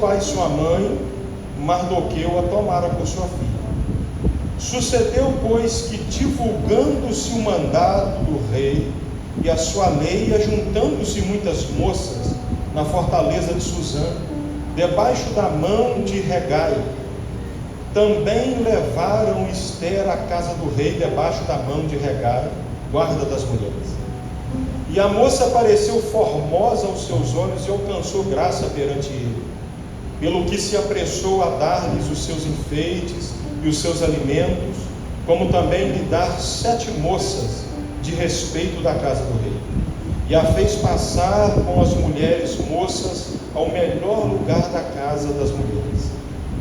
pai e sua mãe, Mardoqueu a tomara por sua filha. Sucedeu, pois, que divulgando-se o mandado do rei e a sua lei, juntando-se muitas moças na fortaleza de Suzã, debaixo da mão de Hegai, também levaram Ester à casa do rei, debaixo da mão de Hegai, guarda das mulheres. E a moça pareceu formosa aos seus olhos e alcançou graça perante ele, pelo que se apressou a dar-lhes os seus enfeites e os seus alimentos, como também lhe dar 7 moças de respeito da casa do rei. E a fez passar com as mulheres moças ao melhor lugar da casa das mulheres.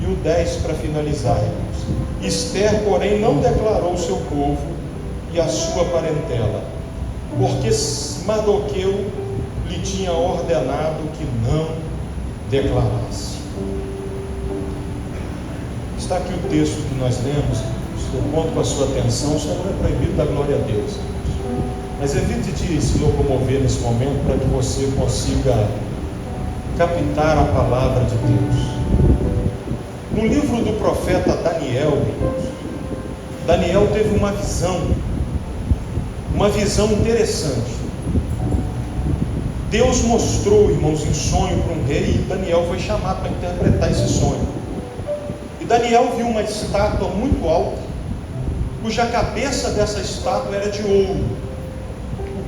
E o 10 para finalizar, irmãos. Ester, porém, não declarou o seu povo e a sua parentela, porque Mardoqueu lhe tinha ordenado que não declarasse. Está aqui o texto que nós lemos. Eu conto com a sua atenção. O Senhor não é proibido da glória a Deus, mas evite de se locomover nesse momento para que você consiga captar a palavra de Deus. No livro do profeta Daniel, Daniel teve uma visão interessante. Deus mostrou, irmãos, em sonho para um rei, e Daniel foi chamado para interpretar esse sonho. E Daniel viu uma estátua muito alta, cuja cabeça dessa estátua era de ouro,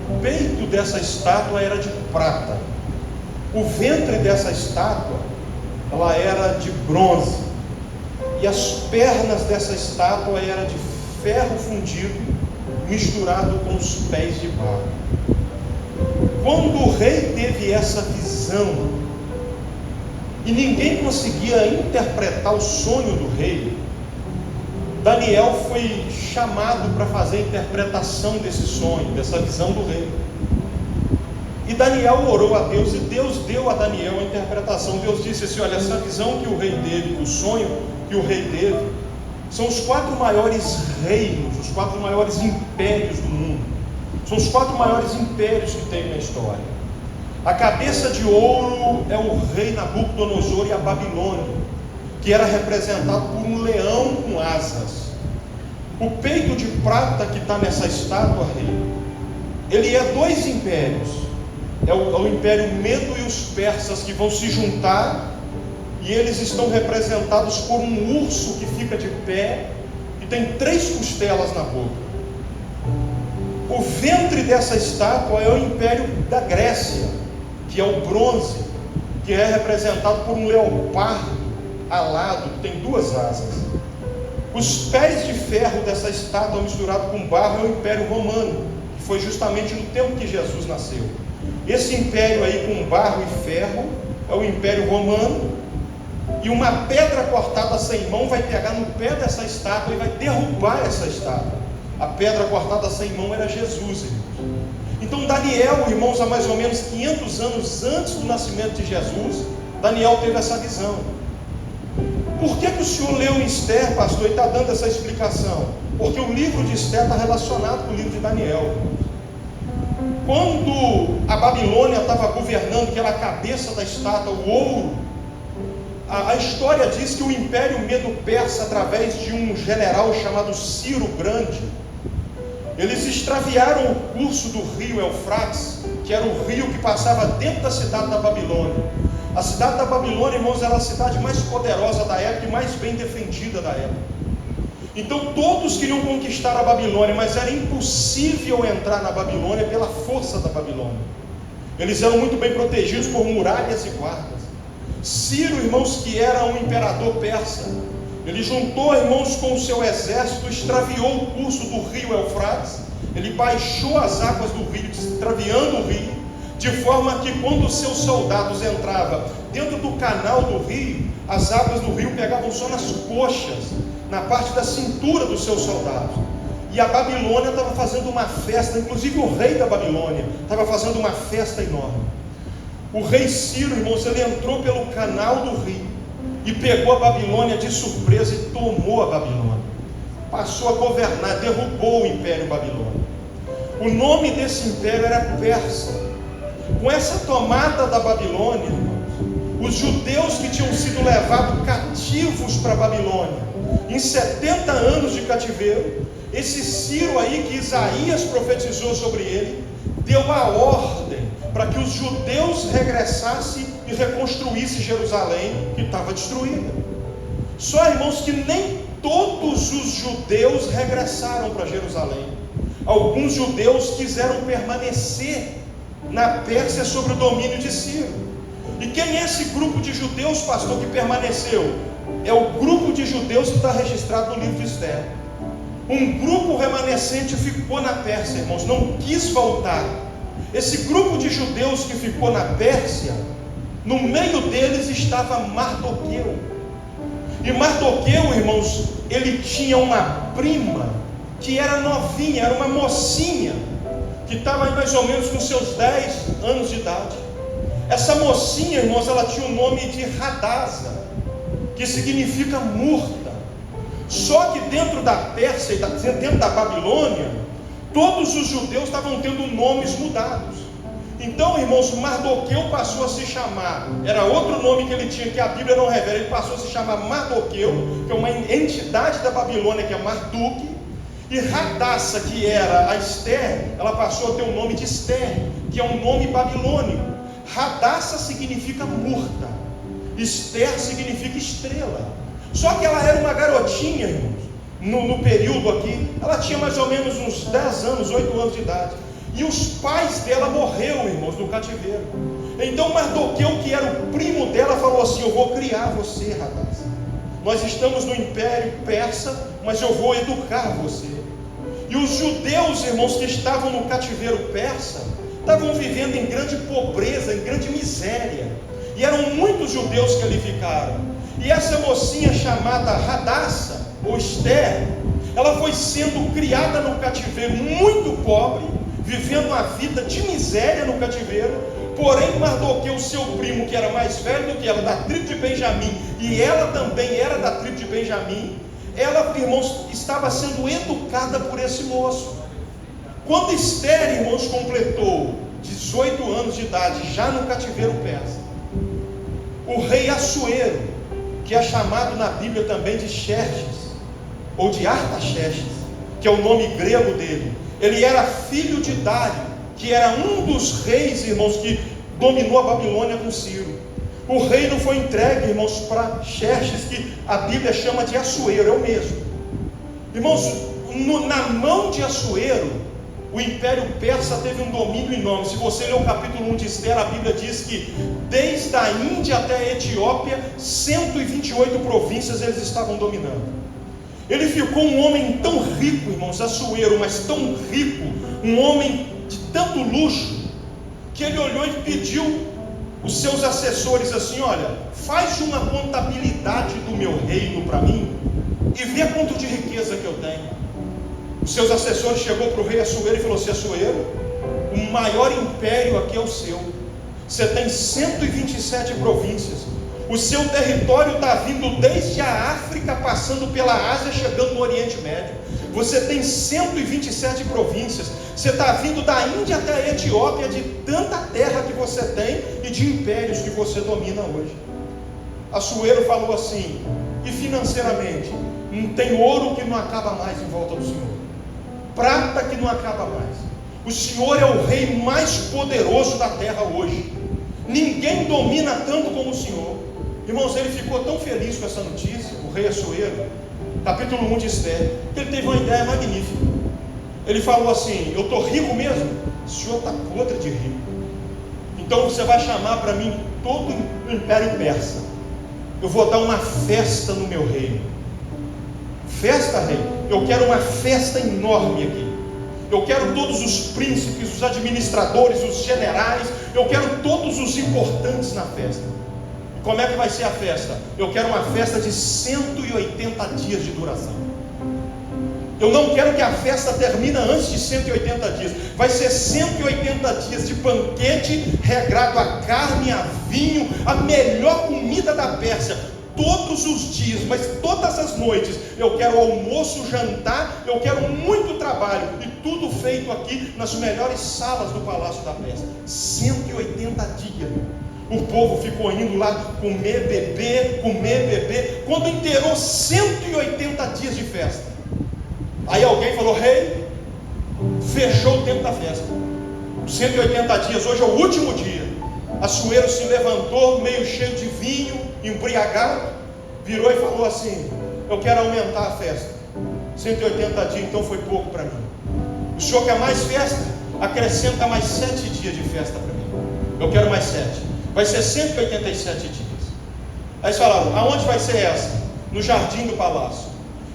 o peito dessa estátua era de prata, o ventre dessa estátua ela era de bronze, e as pernas dessa estátua eram de ferro fundido misturado com os pés de barro. Quando o rei teve essa visão e ninguém conseguia interpretar o sonho do rei, Daniel foi chamado para fazer a interpretação desse sonho, dessa visão do rei. E Daniel orou a Deus, e Deus deu a Daniel a interpretação. Deus disse assim: olha, essa visão que o rei teve, o sonho que o rei teve, são os 4 maiores reinos, os 4 maiores impérios do mundo. São os 4 maiores impérios que tem na história. A cabeça de ouro é o rei Nabucodonosor e a Babilônia, que era representado por um leão com asas. O peito de prata que está nessa estátua, rei, ele é 2 impérios. É o império Medo e os persas, que vão se juntar, e eles estão representados por um urso que fica de pé e tem 3 costelas na boca. O ventre dessa estátua é o império da Grécia, que é o bronze, que é representado por um leopardo alado, que tem 2 asas. Os pés de ferro dessa estátua misturado com barro é o império romano, que foi justamente no tempo que Jesus nasceu. Esse império aí com barro e ferro é o império romano, e uma pedra cortada sem mão vai pegar no pé dessa estátua e vai derrubar essa estátua. A pedra cortada sem mão era Jesus, irmãos. Então Daniel, irmãos, há mais ou menos 500 anos antes do nascimento de Jesus, Daniel teve essa visão. Por que o senhor leu em Ester, pastor, e está dando essa explicação? Porque o livro de Ester está relacionado com o livro de Daniel. Quando a Babilônia estava governando, que era a cabeça da estátua, o ouro, a história diz que o Império Medo-Persa, através de um general chamado Ciro Grande, eles extraviaram o curso do rio Eufrates, que era o rio que passava dentro da cidade da Babilônia. A cidade da Babilônia, irmãos, era a cidade mais poderosa da época e mais bem defendida da época. Então todos queriam conquistar a Babilônia, mas era impossível entrar na Babilônia pela força da Babilônia. Eles eram muito bem protegidos por muralhas e guardas. Ciro, irmãos, que era um imperador persa, ele juntou, irmãos, com o seu exército, extraviou o curso do rio Eufrates, ele baixou as águas do rio, extraviando o rio, de forma que quando os seus soldados entravam dentro do canal do rio, as águas do rio pegavam só nas coxas, na parte da cintura dos seus soldados. E a Babilônia estava fazendo uma festa, inclusive o rei da Babilônia estava fazendo uma festa enorme. O rei Ciro, irmãos, ele entrou pelo canal do rio e pegou a Babilônia de surpresa e tomou a Babilônia. Passou a governar, derrubou o Império Babilônico. O nome desse império era Persa. Com essa tomada da Babilônia, irmãos, os judeus que tinham sido levados cativos para a Babilônia, em 70 anos de cativeiro, esse Ciro aí que Isaías profetizou sobre ele, deu a ordem para que os judeus regressassem e reconstruíssem Jerusalém, que estava destruída. Só, irmãos, que nem todos os judeus regressaram para Jerusalém. Alguns judeus quiseram permanecer na Pérsia sob o domínio de Ciro. E quem é esse grupo de judeus, pastor, que permaneceu? É o grupo de judeus que está registrado no livro de Esther. Um grupo remanescente ficou na Pérsia, irmãos, não quis voltar. Esse grupo de judeus que ficou na Pérsia, no meio deles estava Mardoqueu. E Mardoqueu, irmãos, ele tinha uma prima que era novinha, era uma mocinha, que estava mais ou menos com seus 10 anos de idade. Essa mocinha, irmãos, ela tinha o nome de Hadasa, que significa murta. Só que dentro da Pérsia, dentro da Babilônia, todos os judeus estavam tendo nomes mudados. Então, irmãos, Mardoqueu passou a se chamar, era outro nome que ele tinha, que a Bíblia não revela, ele passou a se chamar Mardoqueu, que é uma entidade da Babilônia, que é Marduk. E Hadassa, que era a Esther, ela passou a ter o nome de Esther, que é um nome babilônico. Hadassa significa murta, Esther significa estrela. Só que ela era uma garotinha, irmãos, no período aqui, ela tinha mais ou menos uns 10 anos, 8 anos de idade. E os pais dela morreram, irmãos, no cativeiro. Então Mardoqueu, que era o primo dela, falou assim: eu vou criar você, Hadassa. Nós estamos no Império Persa, mas eu vou educar você. E os judeus, irmãos, que estavam no cativeiro persa, estavam vivendo em grande pobreza, em grande miséria. E eram muitos judeus que ali ficaram. E essa mocinha chamada Hadassa, ou Esther, ela foi sendo criada no cativeiro muito pobre, vivendo uma vida de miséria no cativeiro. Porém, Mardoqueu, seu primo, que era mais velho do que ela, da tribo de Benjamim, e ela também era da tribo de Benjamim, ela, irmãos, estava sendo educada por esse moço. Quando Esther, irmãos, completou 18 anos de idade, já no cativeiro persa, o rei Assuero, que é chamado na Bíblia também de Xerxes, ou de Artaxerxes, que é o nome grego dele, ele era filho de Dário, que era um dos reis, irmãos, que dominou a Babilônia com Ciro. O reino foi entregue, irmãos, para Xerxes, que a Bíblia chama de Assuero, é o mesmo. Irmãos, na mão de Assuero, o Império Persa teve um domínio enorme. Se você ler o capítulo 1 de Esther, a Bíblia diz que desde a Índia até a Etiópia, 128 províncias eles estavam dominando. Ele ficou um homem tão rico, irmãos, Assuero, mas tão rico, um homem de tanto luxo, que ele olhou e pediu os seus assessores assim: olha, faz uma contabilidade do meu reino para mim e vê quanto de riqueza que eu tenho. Os seus assessores chegou para o rei Assuero e falou assim: Assuero, o maior império aqui é o seu. Você tem 127 províncias. O seu território está vindo desde a África, passando pela Ásia, chegando no Oriente Médio. Você tem 127 províncias. Você está vindo da Índia até a Etiópia, de tanta terra que você tem e de impérios que você domina hoje. Assuero falou assim: e financeiramente? Não tem ouro que não acaba mais em volta do Senhor, prata que não acaba mais. O Senhor é o rei mais poderoso da terra hoje. Ninguém domina tanto como o Senhor. Irmãos, ele ficou tão feliz com essa notícia, o rei Assuero, capítulo 1 de Esther, que ele teve uma ideia magnífica. Ele falou assim: eu estou rico mesmo? O senhor está podre de rico. Então você vai chamar para mim todo o Império Persa. Eu vou dar uma festa no meu reino. Festa, rei? Eu quero uma festa enorme aqui. Eu quero todos os príncipes, os administradores, os generais. Eu quero todos os importantes na festa. E como é que vai ser a festa? Eu quero uma festa de 180 dias de duração. Eu não quero que a festa termine antes de 180 dias. Vai ser 180 dias de banquete, regrado a carne, a vinho, a melhor comida da Pérsia. Todos os dias, mas todas as noites. Eu quero almoço, jantar, eu quero muito trabalho. E tudo feito aqui nas melhores salas do Palácio da Pérsia. 180 dias. O povo ficou indo lá comer, beber. Quando inteirou 180 dias de festa, aí alguém falou: rei, fechou o tempo da festa. 180 dias, hoje é o último dia. Assuero se levantou, meio cheio de vinho, embriagado, virou e falou assim: eu quero aumentar a festa. 180 dias então foi pouco para mim. O senhor quer mais festa? Acrescenta mais 7 dias de festa para mim. Eu quero mais 7. Vai ser 187 dias. Aí eles falaram: aonde vai ser essa? No jardim do palácio.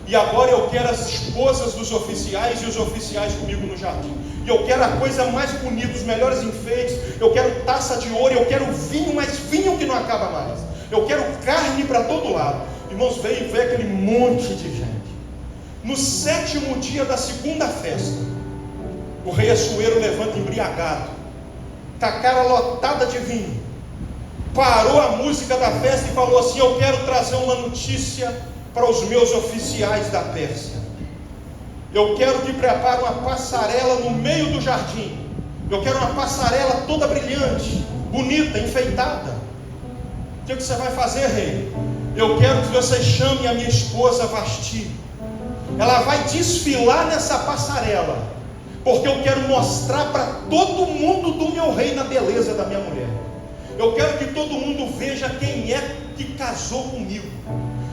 E agora eu quero as esposas dos oficiais e os oficiais comigo no jardim. E eu quero a coisa mais bonita, os melhores enfeites. Eu quero taça de ouro, eu quero vinho, mas vinho que não acaba mais. Eu quero carne para todo lado. Irmãos, veio aquele monte de gente. No 7º dia da segunda festa, o rei Assuero levanta embriagado, com a cara lotada de vinho, parou a música da festa e falou assim: eu quero trazer uma notícia para os meus oficiais da Pérsia. Eu quero que prepare uma passarela no meio do jardim. Eu quero uma passarela toda brilhante, bonita, enfeitada. O que você vai fazer, rei? Eu quero que você chame a minha esposa Vasti. Ela vai desfilar nessa passarela, porque eu quero mostrar para todo mundo do meu reino a beleza da minha mulher. Eu quero que todo mundo veja quem é que casou comigo.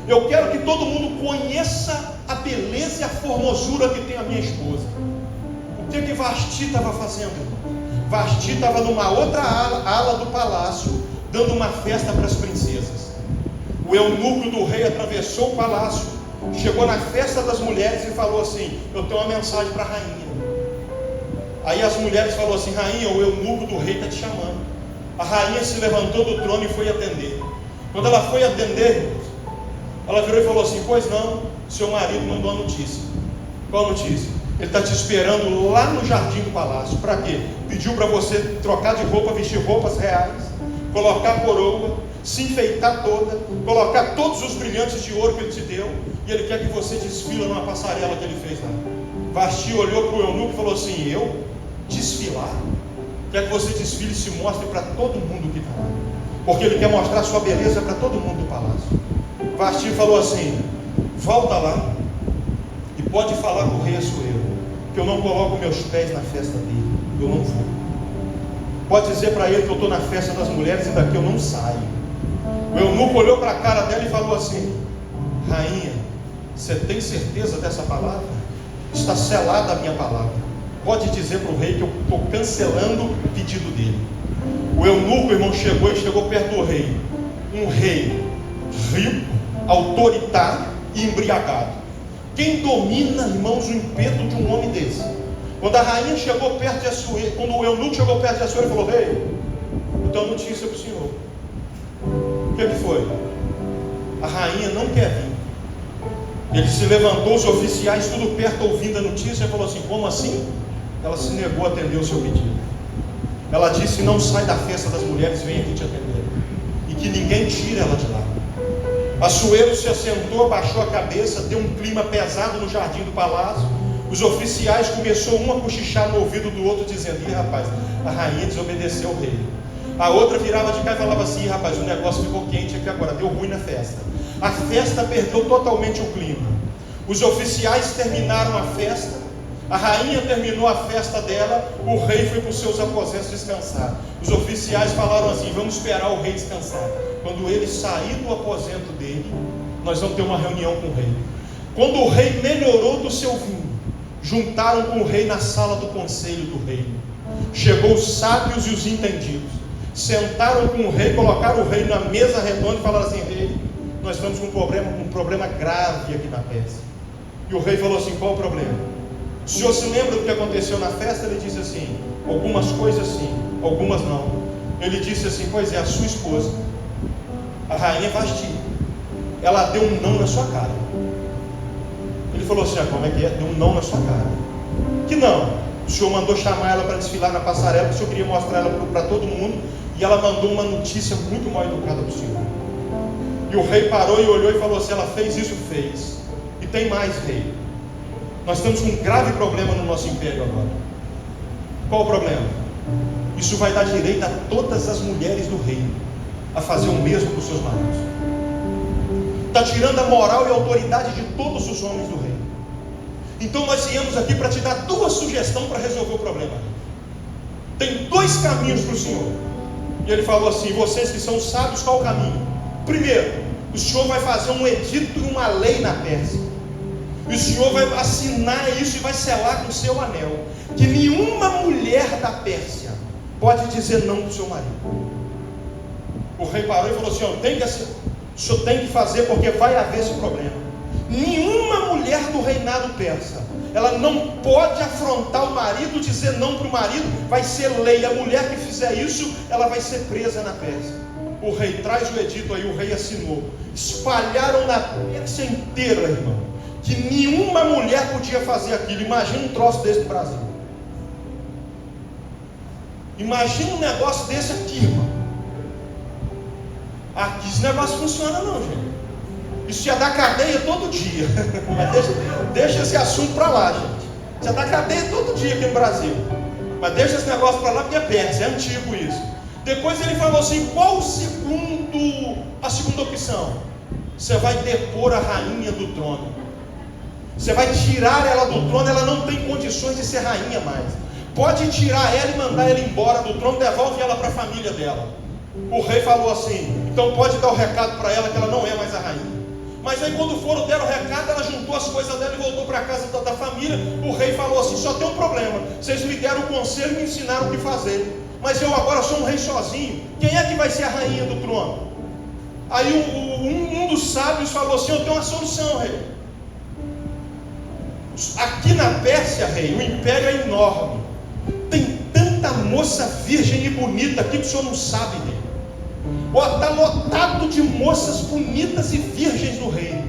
Eu quero que todo mundo conheça a beleza e a formosura que tem a minha esposa. O que Vasti estava fazendo, irmão? Vasti estava numa outra ala do palácio, dando uma festa para as princesas. O eunuco do rei atravessou o palácio, chegou na festa das mulheres e falou assim: eu tenho uma mensagem para a rainha. Aí as mulheres falaram assim: rainha, o eunuco do rei está te chamando. A rainha se levantou do trono e foi atender. Quando ela foi atender, ela virou e falou assim: pois não, seu marido mandou a notícia. Qual a notícia? Ele está te esperando lá no jardim do palácio. Para quê? Pediu para você trocar de roupa, vestir roupas reais, colocar coroa, se enfeitar toda, colocar todos os brilhantes de ouro que ele te deu, e ele quer que você desfila numa passarela que ele fez lá. Vasti olhou para o eunuco e falou assim: eu desfilar? Quer que você desfile e se mostre para todo mundo que está lá, porque ele quer mostrar sua beleza para todo mundo do palácio. Vasti falou assim: volta lá e pode falar com o rei Assuero que eu não coloco meus pés na festa dele, eu não vou. Pode dizer para ele que eu estou na festa das mulheres e daqui eu não saio. O eunuco olhou para a cara dela e falou assim: rainha, você tem certeza dessa palavra? Está selada a minha palavra. Pode dizer para o rei que eu estou cancelando o pedido dele. O eunuco, irmão, chegou perto do rei. Um rei rico, autoritário e embriagado. Quem domina, irmãos, o impeto de um homem desse? Quando a rainha chegou perto de Assuero, quando o eunuco chegou perto de Assuero, ele falou: rei, eu tenho uma notícia para o senhor. O que foi? A rainha não quer vir. Ele se levantou, os oficiais tudo perto ouvindo a notícia, e falou assim: como assim? Ela se negou a atender o seu pedido. Ela disse: não sai da festa das mulheres, vem aqui te atender, e que ninguém tire ela de lá. Assuero se assentou, abaixou a cabeça, deu um clima pesado no jardim do palácio. Os oficiais começaram um a cochichar no ouvido do outro, dizendo: ih, rapaz, a rainha desobedeceu ao rei. A outra virava de cá e falava assim: ih, rapaz, o negócio ficou quente aqui agora, deu ruim na festa. A festa perdeu totalmente o clima. Os oficiais terminaram a festa, a rainha terminou a festa dela, o rei foi para os seus aposentos descansar. Os oficiais falaram assim: vamos esperar o rei descansar. Quando ele sair do aposento dele, nós vamos ter uma reunião com o rei. Quando o rei melhorou do seu vinho, juntaram com o rei na sala do conselho do reino. Chegou os sábios e os entendidos, sentaram com o rei, colocaram o rei na mesa redonda e falaram assim: rei, nós estamos com um problema grave aqui na Pérsia. E o rei falou assim: qual o problema? O senhor se lembra do que aconteceu na festa? Ele disse assim: algumas coisas sim, algumas não. Ele disse assim: pois é, a sua esposa, a rainha Vasti, ela deu um não na sua cara. Ele falou assim: como é que é? Deu um não na sua cara. Que não? O senhor mandou chamar ela para desfilar na passarela, porque o senhor queria mostrar ela para todo mundo, e ela mandou uma notícia muito mal educada para o senhor. E o rei parou e olhou e falou assim: ela fez isso? Fez. E tem mais, rei. Nós estamos com um grave problema no nosso império agora. Qual o problema? Isso vai dar direito a todas as mulheres do reino. a fazer o mesmo com os seus maridos. Está tirando a moral e a autoridade de todos os homens do reino. Então nós viemos aqui para te dar duas sugestões para resolver o problema. Tem dois caminhos para o Senhor. E ele falou assim: vocês que são sábios, qual o caminho? Primeiro, o Senhor vai fazer um edito e uma lei na Pérsia. E o Senhor vai assinar isso e vai selar com o seu anel, que nenhuma mulher da Pérsia pode dizer não para o seu marido. O rei parou e falou assim: o senhor tem que fazer, porque vai haver esse problema. Nenhuma mulher do reinado persa, ela não pode afrontar o marido, dizer não para o marido, vai ser lei. A mulher que fizer isso, ela vai ser presa na Pérsia. O rei traz o edito aí, o rei assinou. Espalharam na Pérsia inteira, irmão, que nenhuma mulher podia fazer aquilo. Imagina um troço desse no Brasil. Imagina um negócio desse aqui, irmão. Aqui esse negócio funciona não, gente. Isso ia dar cadeia todo dia. Mas deixa esse assunto para lá, gente. Isso ia dar cadeia todo dia aqui no Brasil. Mas deixa esse negócio para lá, porque é perto, é antigo isso. Depois ele falou assim: qual a segunda opção? Você vai depor a rainha do trono. Você vai tirar ela do trono. Ela não tem condições de ser rainha mais. Pode tirar ela e mandar ela embora do trono. Devolve ela para a família dela. O rei falou assim: então pode dar o recado para ela que ela não é mais a rainha. Mas aí quando foram, deram o recado, ela juntou as coisas dela e voltou para a casa da família. O rei falou assim: só tem um problema, vocês me deram o conselho e me ensinaram o que fazer, mas eu agora sou um rei sozinho. Quem é que vai ser a rainha do trono? Aí um dos sábios falou assim: eu tenho uma solução, rei. Aqui na Pérsia, rei, o império é enorme. Tem tanta moça virgem e bonita aqui que o senhor não sabe, rei. Está lotado de moças bonitas e virgens no reino.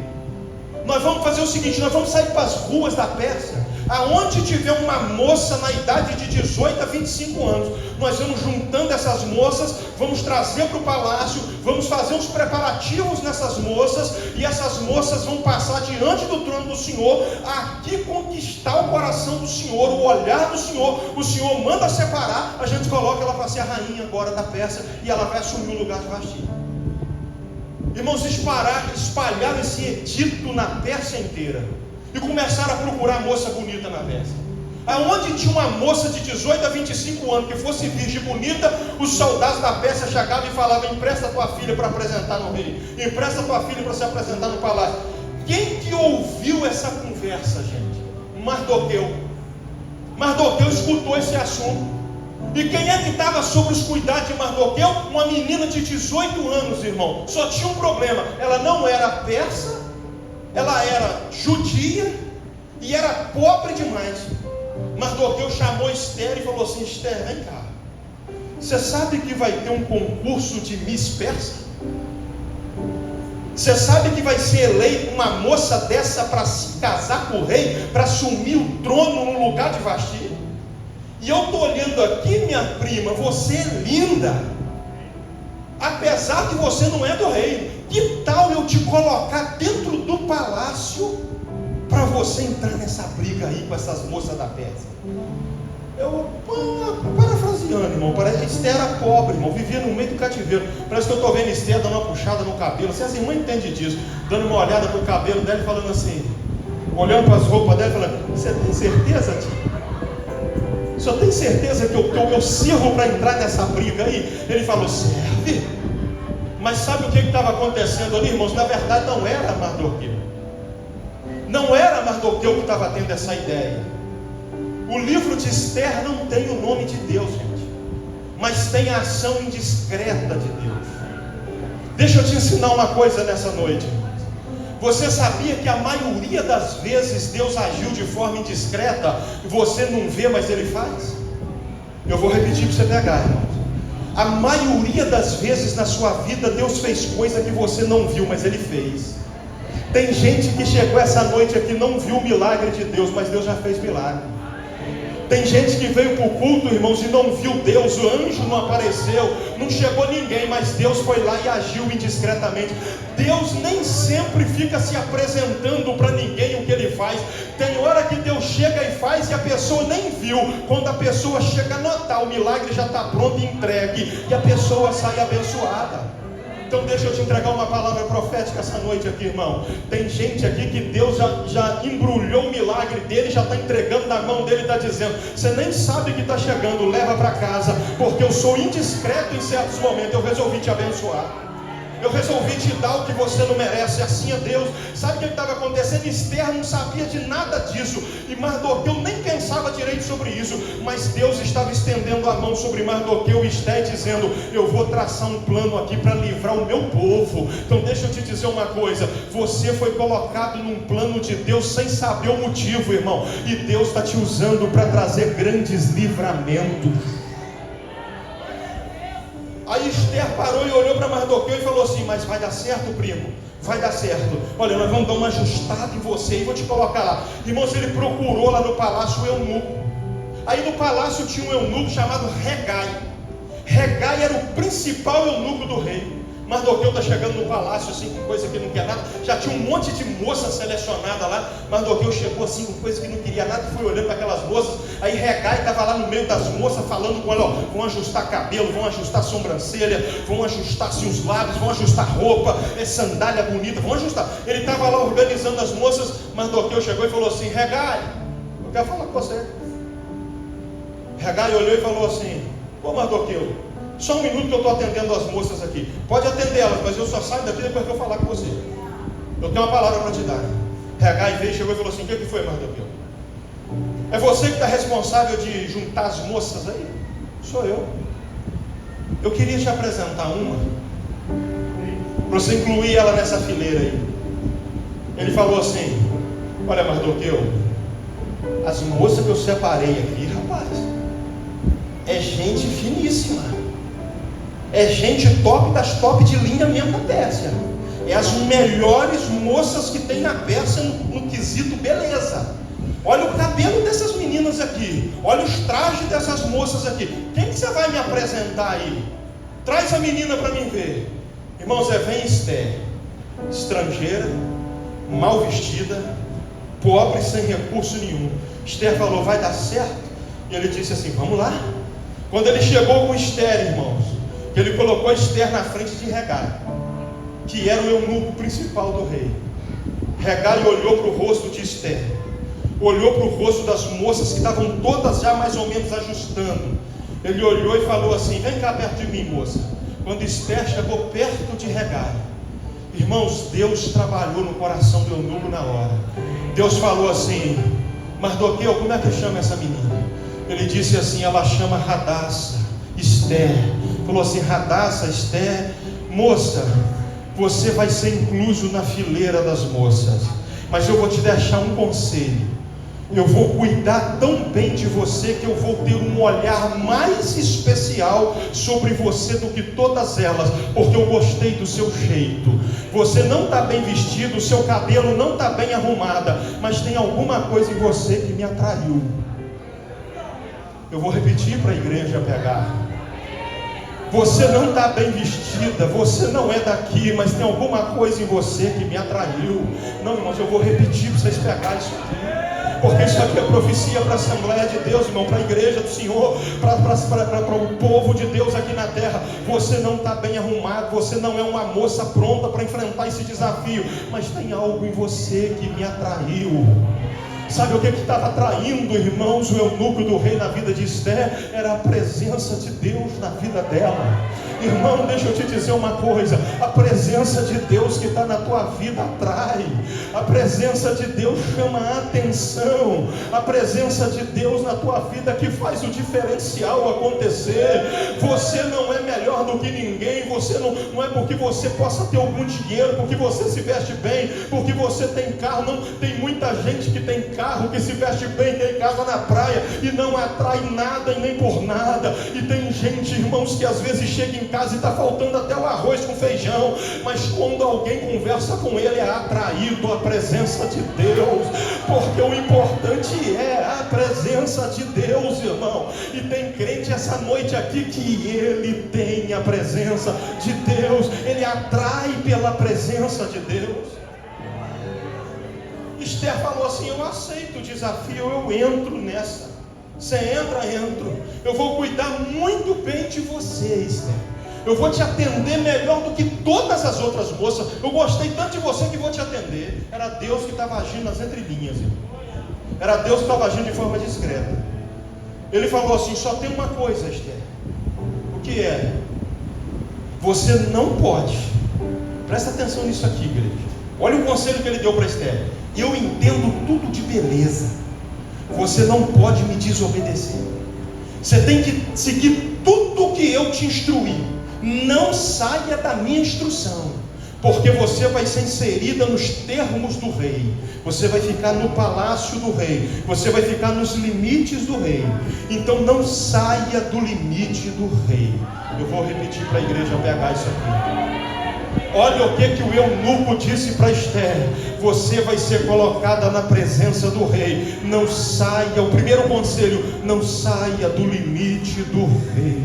Nós vamos fazer o seguinte: nós vamos sair para as ruas da Pérsia. Aonde tiver uma moça na idade de 18 a 25 anos, nós vamos juntando essas moças, vamos trazer para o palácio, vamos fazer os preparativos nessas moças, e essas moças vão passar diante do trono do Senhor, aqui conquistar o coração do Senhor, o olhar do Senhor. O Senhor manda separar, a gente coloca ela para ser a rainha agora da Pérsia, e ela vai assumir o lugar de Vasti. Irmãos, espalharam esse edito na Pérsia inteira. E começaram a procurar moça bonita na Pérsia. Aonde tinha uma moça de 18 a 25 anos que fosse virgem bonita, os soldados da Pérsia chegavam e falavam: empresta tua filha para apresentar no rei, empresta tua filha para se apresentar no palácio. Quem que ouviu essa conversa, gente? Mardoqueu. Mardoqueu escutou esse assunto. E quem é que estava sob os cuidados de Mardoqueu? Uma menina de 18 anos, irmão. Só tinha um problema: ela não era persa, ela era judia e era pobre demais. Mardoqueu chamou Esther e falou assim: Esther, vem cá, você sabe que vai ter um concurso de Miss Persa? Você sabe que vai ser eleita uma moça dessa para se casar com o rei, para assumir o trono no lugar de Vasti? E eu estou olhando aqui, minha prima, você é linda, apesar que você não é do rei. Que tal eu te colocar dentro do palácio para você entrar nessa briga aí com essas moças da Pérsia? Eu, parafraseando, irmão, parece que Esther era pobre, irmão, vivia no meio do cativeiro. Parece que eu estou vendo Esther dando uma puxada no cabelo. Vocês irmãs entendem disso, dando uma olhada para o cabelo dela e falando assim, olhando para as roupas dela e falando: você tem certeza, tio? O senhor tem certeza que eu sirvo para entrar nessa briga aí? Ele falou: serve. Mas sabe o que estava acontecendo ali, irmãos? Na verdade não era Mardoqueu. Não era Mardoqueu que estava tendo essa ideia. O livro de Esther não tem o nome de Deus, gente, mas tem a ação indiscreta de Deus. Deixa eu te ensinar uma coisa nessa noite. Você sabia que a maioria das vezes Deus agiu de forma indiscreta e você não vê, mas Ele faz? Eu vou repetir para você pegar, irmãos. A maioria das vezes na sua vida Deus fez coisa que você não viu, mas Ele fez. Tem gente que chegou essa noite aqui, não viu o milagre de Deus, mas Deus já fez milagre. Tem gente que veio para o culto, irmãos, e não viu Deus, o anjo não apareceu, não chegou ninguém, mas Deus foi lá e agiu indiscretamente. Deus nem sempre fica se apresentando para ninguém o que Ele faz. Tem hora que Deus chega e faz e a pessoa nem viu. Quando a pessoa chega a notar, o milagre já está pronto e entregue, e a pessoa sai abençoada. Então deixa eu te entregar uma palavra profética essa noite aqui, irmão. Tem gente aqui que Deus já embrulhou o milagre dele, já está entregando na mão dele, está dizendo: você nem sabe que está chegando, leva para casa, porque eu sou indiscreto em certos momentos. Eu resolvi te abençoar, eu resolvi te dar o que você não merece. Assim é Deus. Sabe o que estava acontecendo? Esther não sabia de nada disso, e Mardoqueu nem pensava direito sobre isso, mas Deus estava estendendo a mão sobre Mardoqueu e Esther, dizendo: eu vou traçar um plano aqui para livrar o meu povo. Então deixa eu te dizer uma coisa: você foi colocado num plano de Deus sem saber o motivo, irmão, e Deus está te usando para trazer grandes livramentos. Aí Esther parou e olhou para Mardoqueu e falou assim: mas vai dar certo, primo? Vai dar certo. Olha, nós vamos dar uma ajustada em você e vou te colocar lá. Irmãos, ele procurou lá no palácio o eunuco. Aí no palácio tinha um eunuco chamado Hegai. Hegai era o principal eunuco do rei. Mardoqueu está chegando no palácio assim, com coisa que não quer nada. Já tinha um monte de moça selecionada lá. Mardoqueu chegou assim, com coisa que não queria nada, foi olhando para aquelas moças. Aí Hegai estava lá no meio das moças, falando com ela: ó, vão ajustar cabelo, vão ajustar sobrancelha, vão ajustar assim, os lábios, vão ajustar roupa, sandália bonita, vão ajustar. Ele estava lá organizando as moças. Mardoqueu chegou e falou assim: Hegai, eu quero falar com você. Hegai olhou e falou assim: ô Mardoqueu, só um minuto que eu estou atendendo as moças aqui. Pode atender elas, mas eu só saio daqui depois que eu falar com você. Eu tenho uma palavra para te dar. Hegai veio, chegou e falou assim: o que foi, Mardoqueu? É você que está responsável de juntar as moças aí? Sou eu. Eu queria te apresentar uma, para você incluir ela nessa fileira aí. Ele falou assim: olha, Mardoqueu, as moças que eu separei aqui, rapaz, é gente finíssima, é gente top das top de linha mesmo da Pérsia. É as melhores moças que tem na Pérsia no quesito beleza. Olha o cabelo dessas meninas aqui, olha os trajes dessas moças aqui. Quem que você vai me apresentar aí? Traz a menina para mim ver. Irmãos, vem Esther, estrangeira, mal vestida, pobre, sem recurso nenhum. Esther falou: vai dar certo? E ele disse assim: vamos lá. Quando ele chegou com Esther, irmãos, ele colocou Esther na frente de Hegai, que era o eunuco principal do rei. Hegai olhou para o rosto de Esther, olhou para o rosto das moças que estavam todas já mais ou menos ajustando. Ele olhou e falou assim: vem cá perto de mim, moça. Quando Esther chegou perto de Hegai, irmãos, Deus trabalhou no coração do eunuco na hora. Deus falou assim: Mardoqueu, como é que chama essa menina? Ele disse assim: ela chama Radassa, Esther. Falou assim: Radassa, Esther, moça, você vai ser incluso na fileira das moças, mas eu vou te deixar um conselho. Eu vou cuidar tão bem de você que eu vou ter um olhar mais especial sobre você do que todas elas, porque eu gostei do seu jeito. Você não está bem vestido, o seu cabelo não está bem arrumada, mas tem alguma coisa em você que me atraiu. Eu vou repetir para a igreja pegar. Você não está bem vestida, você não é daqui, mas tem alguma coisa em você que me atraiu. Não, irmãos, eu vou repetir para vocês pegarem isso aqui, porque isso aqui é profecia para a Assembleia de Deus, irmão, para a igreja do Senhor, para o povo de Deus aqui na terra. Você não está bem arrumado, você não é uma moça pronta para enfrentar esse desafio, mas tem algo em você que me atraiu. Sabe o que estava atraindo, irmãos, o eunuco do rei na vida de Esther? Era a presença de Deus na vida dela. Irmão, deixa eu te dizer uma coisa: a presença de Deus que está na tua vida atrai, a presença de Deus chama a atenção, a presença de Deus na tua vida que faz o diferencial acontecer. Você não é melhor do que ninguém, você não é porque você possa ter algum dinheiro, porque você se veste bem, porque você tem carro. Não, tem muita gente que tem carro, que se veste bem, tem casa na praia e não atrai nada e nem por nada. E tem gente, irmãos, que às vezes chega em casa e está faltando até o arroz com feijão, mas quando alguém conversa com ele é atraído à presença de Deus, porque o importante é a presença de Deus, irmão. E tem crente essa noite aqui que ele tem a presença de Deus, ele atrai pela presença de Deus. Esther falou assim: eu aceito o desafio, eu entro nessa. Você entra, entro. Eu vou cuidar muito bem de você, Esther. Eu vou te atender melhor do que todas as outras moças. Eu gostei tanto de você que vou te atender. Era Deus que estava agindo nas entrelinhas, irmão. Era Deus que estava agindo de forma discreta. Ele falou assim: só tem uma coisa, Esther. O que é? Você não pode. Presta atenção nisso aqui, igreja. Olha o conselho que ele deu para Esther. Eu entendo tudo de beleza. Você não pode me desobedecer. Você tem que seguir tudo que eu te instruí. Não saia da minha instrução, porque você vai ser inserida nos termos do rei. Você vai ficar no palácio do rei. Você vai ficar nos limites do rei. Então não saia do limite do rei. Eu vou repetir para a igreja pegar isso aqui. Olha o que o eunuco disse para Esther: você vai ser colocada na presença do rei. Não saia, o primeiro conselho, não saia do limite do rei.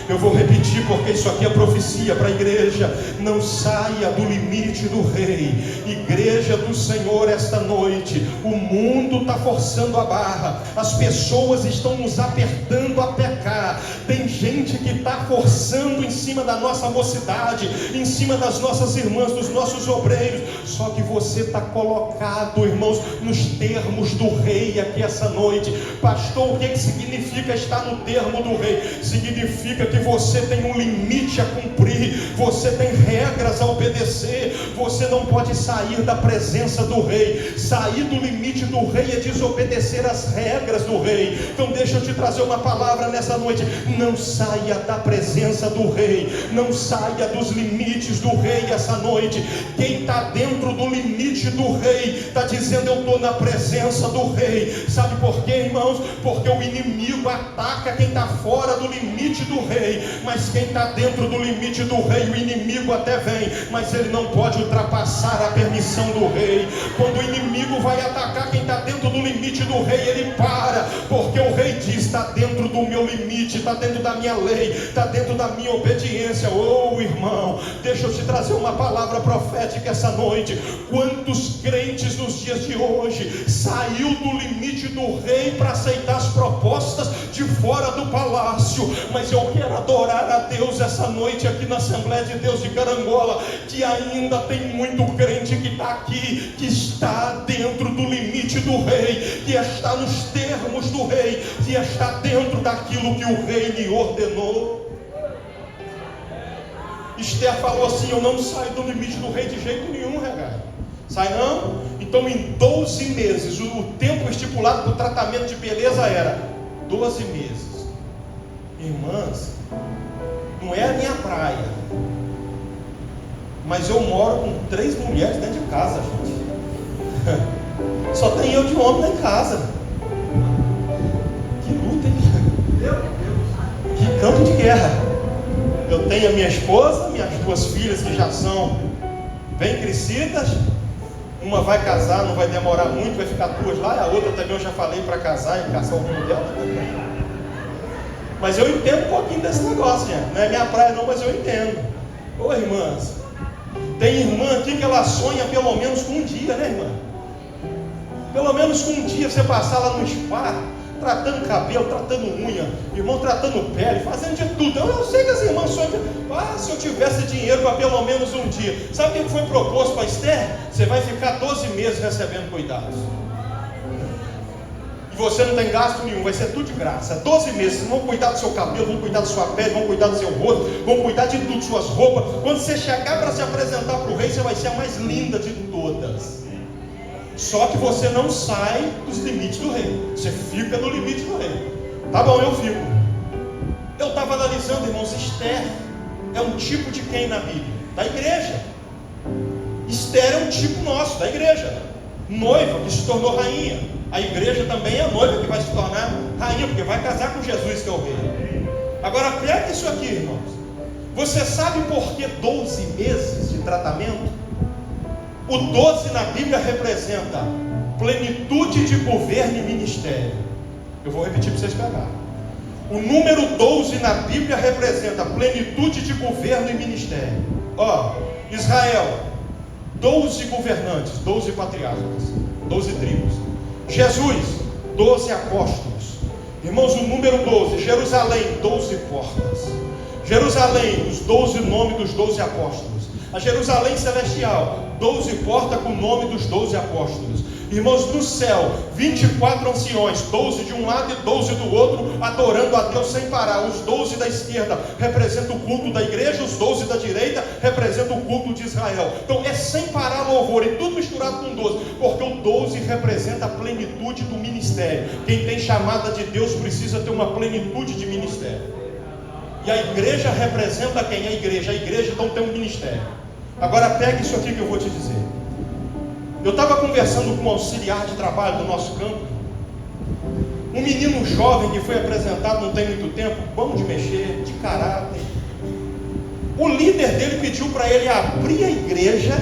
Eu vou repetir porque isso aqui é profecia para a igreja. Não saia do limite do rei. Igreja do Senhor, esta noite o mundo está forçando a barra. As pessoas estão nos apertando a pecar. Tem gente que está forçando em cima da nossa mocidade, em cima das nossas irmãs, dos nossos obreiros. Só que você está colocado, irmãos, nos termos do rei aqui essa noite. Pastor, o que significa estar no termo do rei? Significa que você tem um limite a cumprir, você tem regras a obedecer. Você não pode sair da presença do rei. Sair do limite do rei é desobedecer as regras do rei. Então deixa eu te trazer uma palavra nessa noite: não saia da presença do rei, não saia dos limites do rei essa noite. Quem está dentro do limite do rei está dizendo: eu estou na presença do rei. Sabe por quê, irmãos? Porque o inimigo ataca quem está fora do limite do rei. Mas quem está dentro do limite do rei, o inimigo até vem, mas ele não pode ultrapassar a permissão do rei. Quando o inimigo vai atacar quem está dentro do limite do rei, ele para, porque o rei diz: está dentro do meu limite, está dentro da minha lei, está dentro da minha obediência. Oh, irmão, deixa eu te trazer uma palavra profética essa noite. Quantos crentes nos dias de hoje saiu do limite do rei para aceitar as propostas de fora do palácio? Mas eu quero adorar a Deus essa noite aqui na Assembleia de Deus de Carangola, que ainda tem muito crente que está aqui, que está dentro do limite do rei, que está nos termos do rei, que está dentro daquilo que o rei lhe ordenou. Esther falou assim: eu não saio do limite do rei de jeito nenhum, regai. Sai não? Então em 12 meses, o tempo estipulado para o tratamento de beleza era 12 meses. Irmãs, não é a minha praia, mas eu moro com 3 mulheres dentro de casa, gente. Só tem eu de homem lá em casa. Que luta, hein? Que campo de guerra. Eu tenho a minha esposa, minhas 2 filhas que já são bem crescidas. Uma vai casar, não vai demorar muito, vai ficar 2 lá. E a outra também eu já falei para casar e caçar o rumo dela. Mas eu entendo um pouquinho desse negócio, gente. Não é minha praia não, mas eu entendo. Ô irmãs, tem irmã aqui que ela sonha pelo menos com um dia, né, irmã? Pelo menos com um dia você passar lá no spa, tratando cabelo, tratando unha, irmão tratando pele, fazendo de tudo. Eu sei que as irmãs sonham, se eu tivesse dinheiro para pelo menos um dia. Sabe o que foi proposto para Esther? Você vai ficar 12 meses recebendo cuidados. E você não tem gasto nenhum, vai ser tudo de graça. 12 meses, vão cuidar do seu cabelo, vão cuidar da sua pele, vão cuidar do seu rosto, vão cuidar de tudo, suas roupas. Quando você chegar para se apresentar para o rei, você vai ser a mais linda de todas. Só que você não sai dos limites do rei, você fica no limite do rei. Tá bom, eu fico. Eu estava analisando, irmãos, Esther é um tipo de quem na Bíblia? Da igreja. Esther é um tipo nosso, da igreja. Noiva que se tornou rainha. A igreja também é a noiva que vai se tornar rainha, porque vai casar com Jesus, que é o rei. Agora pega isso aqui, irmãos. Você sabe por que 12 meses de tratamento? O 12 na Bíblia representa plenitude de governo e ministério. Eu vou repetir para vocês pegarem. O número 12 na Bíblia representa plenitude de governo e ministério. Israel, 12 governantes, 12 patriarcas, 12 tribos. Jesus, 12 apóstolos. Irmãos, o número 12, Jerusalém, 12 portas. Jerusalém, os 12 nomes dos 12 apóstolos. A Jerusalém celestial, 12 portas com o nome dos 12 apóstolos. Irmãos, no céu, 24 anciões, 12 de um lado e 12 do outro, adorando a Deus sem parar. Os 12 da esquerda representam o culto da igreja, os 12 da direita representam o culto de Israel. Então é sem parar louvor, e tudo misturado com 12, porque o 12 representa a plenitude do ministério. Quem tem chamada de Deus precisa ter uma plenitude de ministério. E a igreja representa quem? A igreja então tem um ministério. Agora pega isso aqui que eu vou te dizer. Eu estava conversando com um auxiliar de trabalho do nosso campo, um menino jovem que foi apresentado não tem muito tempo, bom de mexer, de caráter. O líder dele pediu para ele abrir a igreja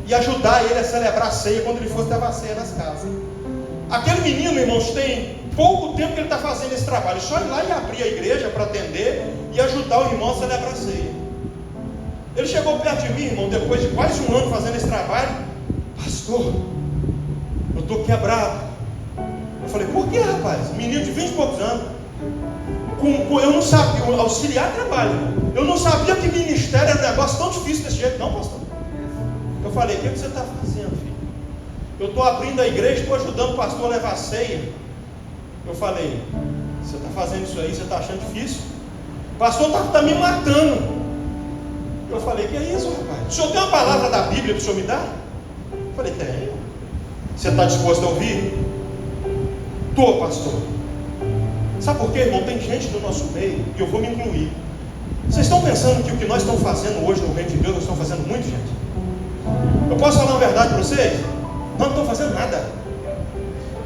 e ajudar ele a celebrar a ceia quando ele fosse levar a ceia nas casas. Aquele menino, irmãos, tem pouco tempo que ele está fazendo esse trabalho, só ir lá e abrir a igreja para atender e ajudar o irmão a celebrar a ceia. Ele chegou perto de mim, irmão, depois de quase um ano fazendo esse trabalho. Pastor, eu estou quebrado. Eu falei, por que, rapaz? Menino de 20 e poucos anos. Eu não sabia, auxiliar trabalho. Eu não sabia que ministério era um negócio tão difícil desse jeito, não, pastor. Eu falei, o que você está fazendo, filho? Eu estou abrindo a igreja, estou ajudando o pastor a levar a ceia. Eu falei, você está fazendo isso aí, você está achando difícil? O pastor está me matando. Eu falei, que é isso, rapaz? O senhor tem uma palavra da Bíblia que o senhor me dá? Eu falei, tem. Você está disposto a ouvir? Estou, pastor. Sabe por quê, irmão? Tem gente no nosso meio, e eu vou me incluir. Vocês estão pensando que o que nós estamos fazendo hoje no reino de Deus, nós estamos fazendo muito, gente? Eu posso falar uma verdade para vocês? Nós não estamos fazendo nada.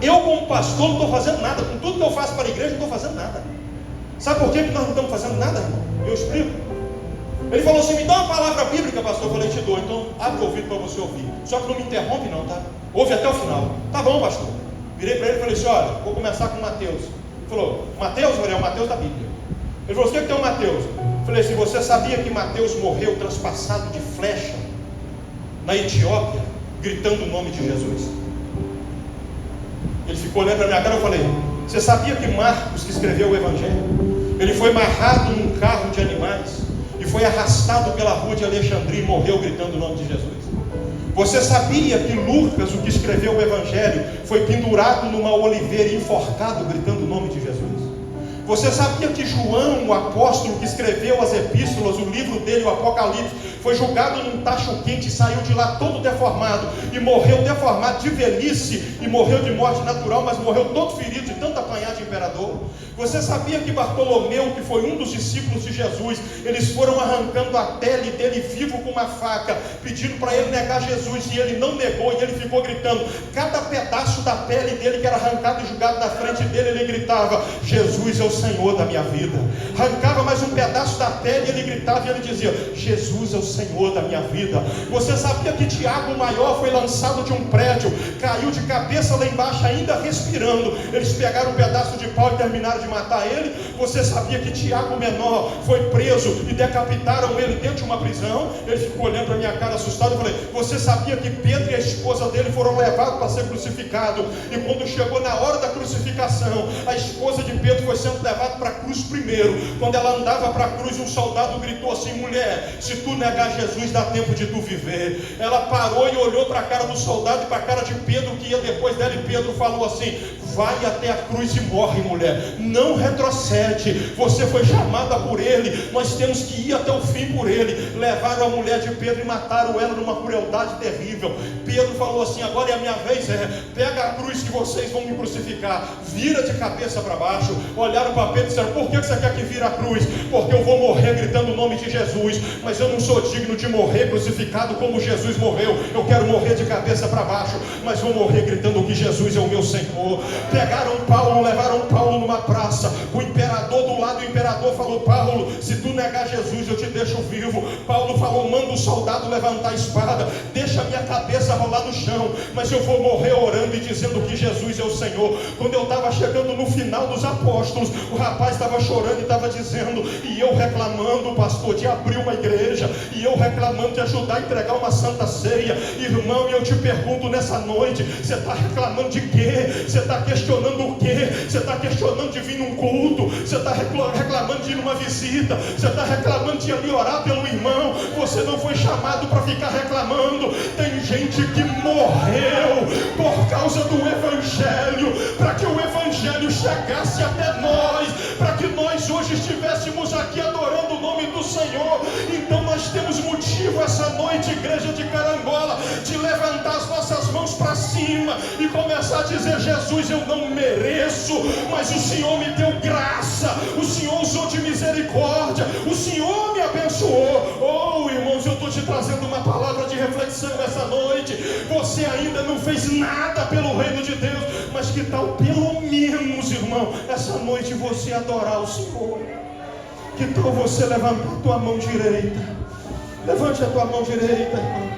Eu, como pastor, não estou fazendo nada. Com tudo que eu faço para a igreja, não estou fazendo nada. Sabe por quê que nós não estamos fazendo nada, irmão? Eu explico. Ele falou assim, me dá uma palavra bíblica, pastor. Eu falei, te dou, então abre o ouvido para você ouvir. Só que não me interrompe não, tá? Ouve até o final. Tá bom, pastor. Virei para ele e falei assim, olha, vou começar com Mateus. Ele falou, Mateus, olha, é o Mateus da Bíblia. Ele falou, o que tem o Mateus? Eu falei assim, você sabia que Mateus morreu transpassado de flecha na Etiópia, gritando o nome de Jesus? Ele ficou olhando para minha cara, eu falei, você sabia que Marcos, que escreveu o Evangelho, ele foi amarrado num carro de animais e foi arrastado pela rua de Alexandria e morreu gritando o nome de Jesus? Você sabia que Lucas, o que escreveu o Evangelho, foi pendurado numa oliveira e enforcado gritando o nome de Jesus? Você sabia que João, o apóstolo que escreveu as epístolas, o livro dele, o Apocalipse, foi julgado num tacho quente e saiu de lá todo deformado e morreu deformado de velhice e morreu de morte natural, mas morreu todo ferido de tanto apanhar de imperador? Você sabia que Bartolomeu, que foi um dos discípulos de Jesus, eles foram arrancando a pele dele vivo com uma faca, pedindo para ele negar Jesus, e ele não negou, e ele ficou gritando, cada pedaço da pele dele que era arrancado e jogado na frente dele, ele gritava, Jesus é o Senhor da minha vida. Arrancava mais um pedaço da pele e ele gritava e ele dizia, Jesus é o Senhor da minha vida. Você sabia que Tiago, o maior, foi lançado de um prédio, caiu de cabeça lá embaixo ainda respirando, eles pegaram um pedaço de pau e terminaram de matar ele? Você sabia que Tiago, o menor, foi preso e decapitaram ele dentro de uma prisão? Ele ficou olhando para minha cara assustado. Eu falei, você sabia que Pedro e a esposa dele foram levados para ser crucificado, e quando chegou na hora da crucificação, a esposa de Pedro foi sendo levada para a cruz primeiro? Quando ela andava para a cruz, um soldado gritou assim, mulher, se tu negar Jesus, dá tempo de tu viver. Ela parou e olhou para a cara do soldado e para a cara de Pedro, que ia depois dela, e Pedro falou assim, vai até a cruz e morre, mulher, não retrocede, você foi chamada por ele, nós temos que ir até o fim por ele. Levaram a mulher de Pedro e mataram ela numa crueldade terrível. Pedro falou assim, agora é a minha vez, pega a cruz que vocês vão me crucificar, vira de cabeça para baixo. Olharam para Pedro e disseram, por que você quer que vire a cruz? Porque eu vou morrer gritando o nome de Jesus, mas eu não sou digno de morrer crucificado como Jesus morreu. Eu quero morrer de cabeça para baixo, mas vou morrer gritando que Jesus é o meu Senhor. Pegaram Paulo, levaram Paulo numa praça, o imperador do lado, o imperador falou, Paulo, se tu negar Jesus, eu te deixo vivo. Paulo falou, manda o soldado levantar a espada, deixa a minha cabeça rolar no no chão, mas eu vou morrer orando e dizendo que Jesus é o Senhor. Quando eu estava chegando no final dos apóstolos, o rapaz estava chorando e estava dizendo, e eu reclamando, pastor, de abrir uma igreja, e eu reclamando de ajudar a entregar uma santa ceia. Irmão, e eu te pergunto nessa noite, você está reclamando de quê? Você está questionando o quê? Você está questionando de vir num culto? Você está reclamando de ir numa visita? Você está reclamando de ir ali orar pelo irmão? Você não foi chamado para ficar reclamando. Tem gente que morreu por causa do Evangelho, para que o Evangelho chegasse até nós, para que nós hoje estivéssemos aqui adorando o nome do Senhor. Então nós temos motivo essa noite, igreja de Carangola, de levantar as nossas mãos para cima e começar a dizer: Jesus, eu não mereço, mas o Senhor me deu graça, o Senhor usou de misericórdia, o Senhor me abençoou. Oh, irmãos, eu estou te trazendo uma palavra de reflexão essa noite. Você ainda não fez nada pelo reino de Deus, mas que tal pelo menos, irmão, essa noite você adorar o Senhor? Que tal você levantar a tua mão direita? Levante a tua mão direita, irmão.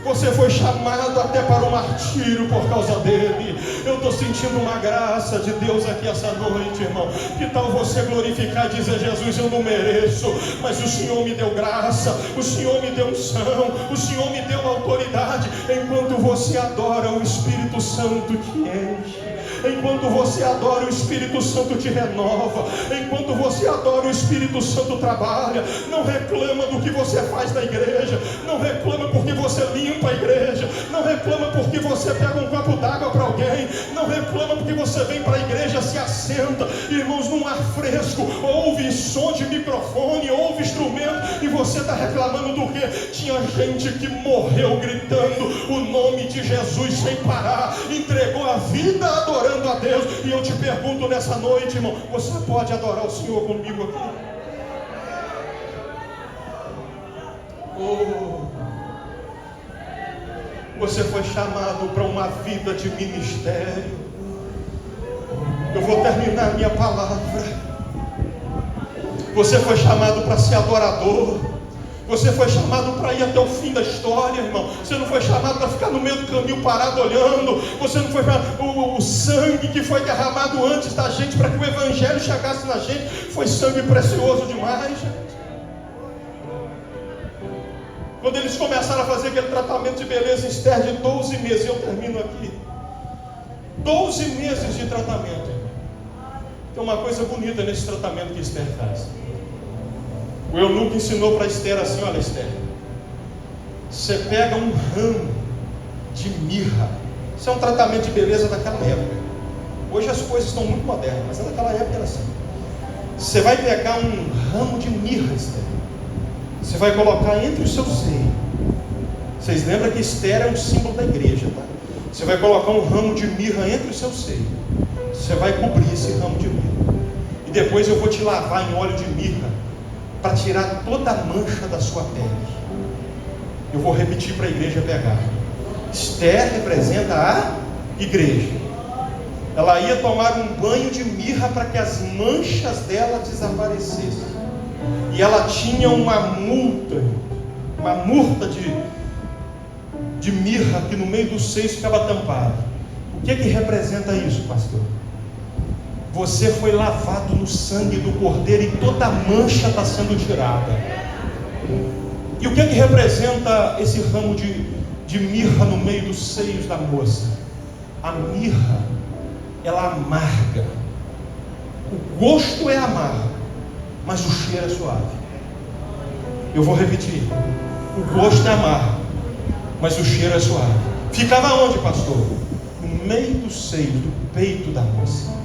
Você foi chamado até para o martírio por causa dele. Eu estou sentindo uma graça de Deus aqui essa noite, irmão. Que tal você glorificar e dizer: Jesus, eu não mereço, mas o Senhor me deu graça, o Senhor me deu unção, o Senhor me deu autoridade. Enquanto você adora, o Espírito Santo te enche. Enquanto você adora, o Espírito Santo te renova. Enquanto você adora, o Espírito Santo trabalha. Não reclama do que você faz na igreja. Não reclama porque você limpa a igreja. Não reclama porque você pega um copo d'água para alguém. Não reclama porque você vem para a igreja, se assenta, irmãos, num ar fresco, ouve som de microfone, ouve instrumento, e você está reclamando do quê? Tinha gente que morreu gritando o nome de Jesus sem parar, entregou a vida adorando a Deus. E eu te pergunto nessa noite, irmão, você pode adorar o Senhor comigo aqui? Oh, você foi chamado para uma vida de ministério. Eu vou terminar minha palavra. Você foi chamado para ser adorador. Você foi chamado para ir até o fim da história, irmão. Você não foi chamado para ficar no meio do caminho parado olhando. Você não foi chamado. O sangue que foi derramado antes da gente para que o Evangelho chegasse na gente foi sangue precioso demais, gente. Quando eles começaram a fazer aquele tratamento de beleza em Esther de 12 meses, eu termino aqui. 12 meses de tratamento, irmão. Tem uma coisa bonita nesse tratamento que Esther faz. O eunuco ensinou para Esther assim: olha, Esther, você pega um ramo de mirra. Isso é um tratamento de beleza daquela época. Hoje as coisas estão muito modernas, mas naquela época era assim. Você vai pegar um ramo de mirra, Esther. Você vai colocar entre os seus seios. Vocês lembram que Esther é um símbolo da igreja, tá? Você vai colocar um ramo de mirra entre os seus seios. Você vai cobrir esse ramo de mirra. E depois eu vou te lavar em óleo de mirra, para tirar toda a mancha da sua pele. Eu vou repetir para a igreja pegar. Esther representa a igreja. Ela ia tomar um banho de mirra para que as manchas dela desaparecessem. E ela tinha uma murta de mirra que no meio dos seios ficava tampada. O que representa isso, pastor? Você foi lavado no sangue do Cordeiro e toda a mancha está sendo tirada. E o que representa esse ramo de mirra no meio dos seios da moça? A mirra, ela amarga. O gosto é amargo, mas o cheiro é suave. Eu vou repetir. O gosto é amargo, mas o cheiro é suave. Ficava onde, pastor? No meio dos seios, do peito da moça.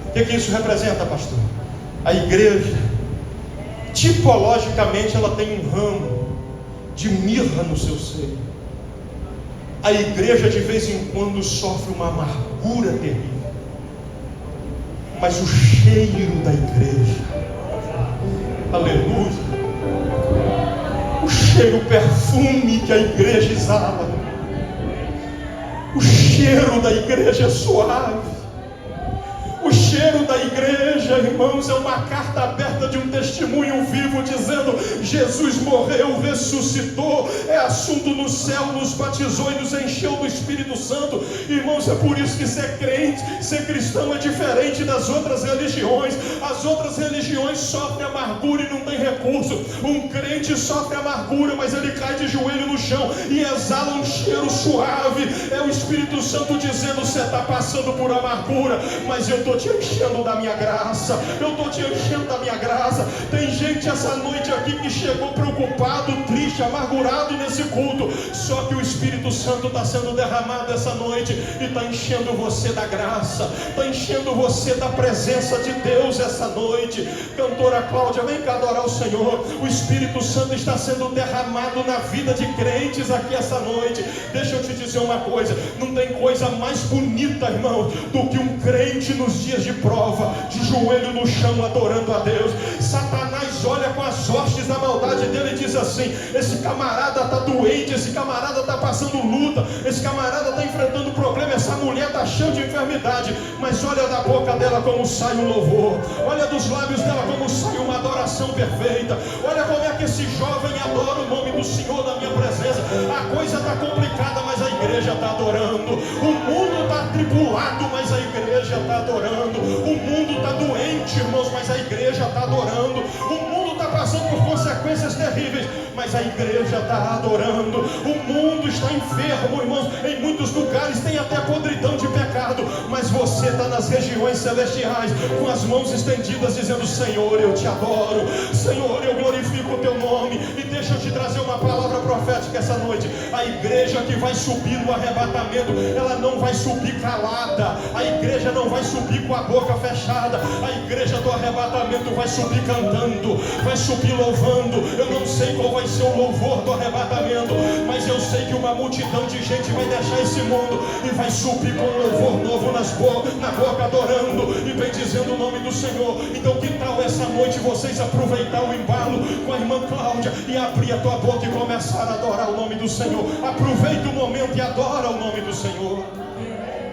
O que isso representa, pastor? A igreja, tipologicamente, ela tem um ramo de mirra no seu seio. A igreja de vez em quando sofre uma amargura terrível, mas o cheiro da igreja, aleluia, o cheiro, o perfume que a igreja exala, o cheiro da igreja é suave. O cheiro da igreja, irmãos, é uma carta aberta de um testemunho vivo dizendo: Jesus morreu, ressuscitou, é assunto no céu, nos batizou e nos encheu Espírito Santo. Irmãos, é por isso que ser crente, ser cristão é diferente das outras religiões. As outras religiões sofrem amargura e não tem recurso. Um crente sofre amargura, mas ele cai de joelho no chão e exala um cheiro suave. É o Espírito Santo dizendo: você está passando por amargura, mas eu estou te enchendo da minha graça. Eu estou te enchendo da minha graça. Tem gente essa noite aqui que chegou preocupado, triste, amargurado nesse culto. Só que o Espírito Santo está sendo derramado essa noite e está enchendo você da graça, está enchendo você da presença de Deus essa noite. Cantora Cláudia, vem cá adorar o Senhor. O Espírito Santo está sendo derramado na vida de crentes aqui essa noite. Deixa eu te dizer uma coisa: não tem coisa mais bonita, irmão, do que um crente nos dias de prova, de joelho no chão adorando a Deus. Satanás olha com as hostes da maldade dele e diz assim: esse camarada está doente, esse camarada está passando luta, esse camarada está enfrentando problema, essa mulher está cheia de enfermidade. Mas olha da boca dela como sai um louvor, olha dos lábios dela como sai uma adoração perfeita. Olha como é que esse jovem adora o nome do Senhor na minha presença. A coisa está complicada, mas a igreja está adorando. O mundo está atribulado, mas a igreja está adorando. O mundo está doente, irmãos, mas a igreja está adorando. O mundo está passando por consequências terríveis, mas a igreja está adorando. O mundo está enfermo, irmãos, em muitos lugares tem até podridão de pecado, mas você está nas regiões celestiais, com as mãos estendidas, dizendo: Senhor, eu te adoro, Senhor, eu glorifico o teu nome. E deixa eu te trazer uma palavra profética essa noite. A igreja que vai subir no arrebatamento, ela não vai subir calada, a igreja não vai subir com a boca fechada. A igreja do arrebatamento vai subir cantando, vai subir louvando. Eu não sei qual vai ser o louvor do arrebatamento, mas eu sei que uma multidão de gente vai deixar esse mundo e vai subir com um louvor novo na boca, adorando e bendizendo o nome do Senhor. Então que tal essa noite vocês aproveitar o embalo com a irmã Cláudia e abrir a tua boca e começar a adorar o nome do Senhor? Aproveita o momento e adora o nome do Senhor.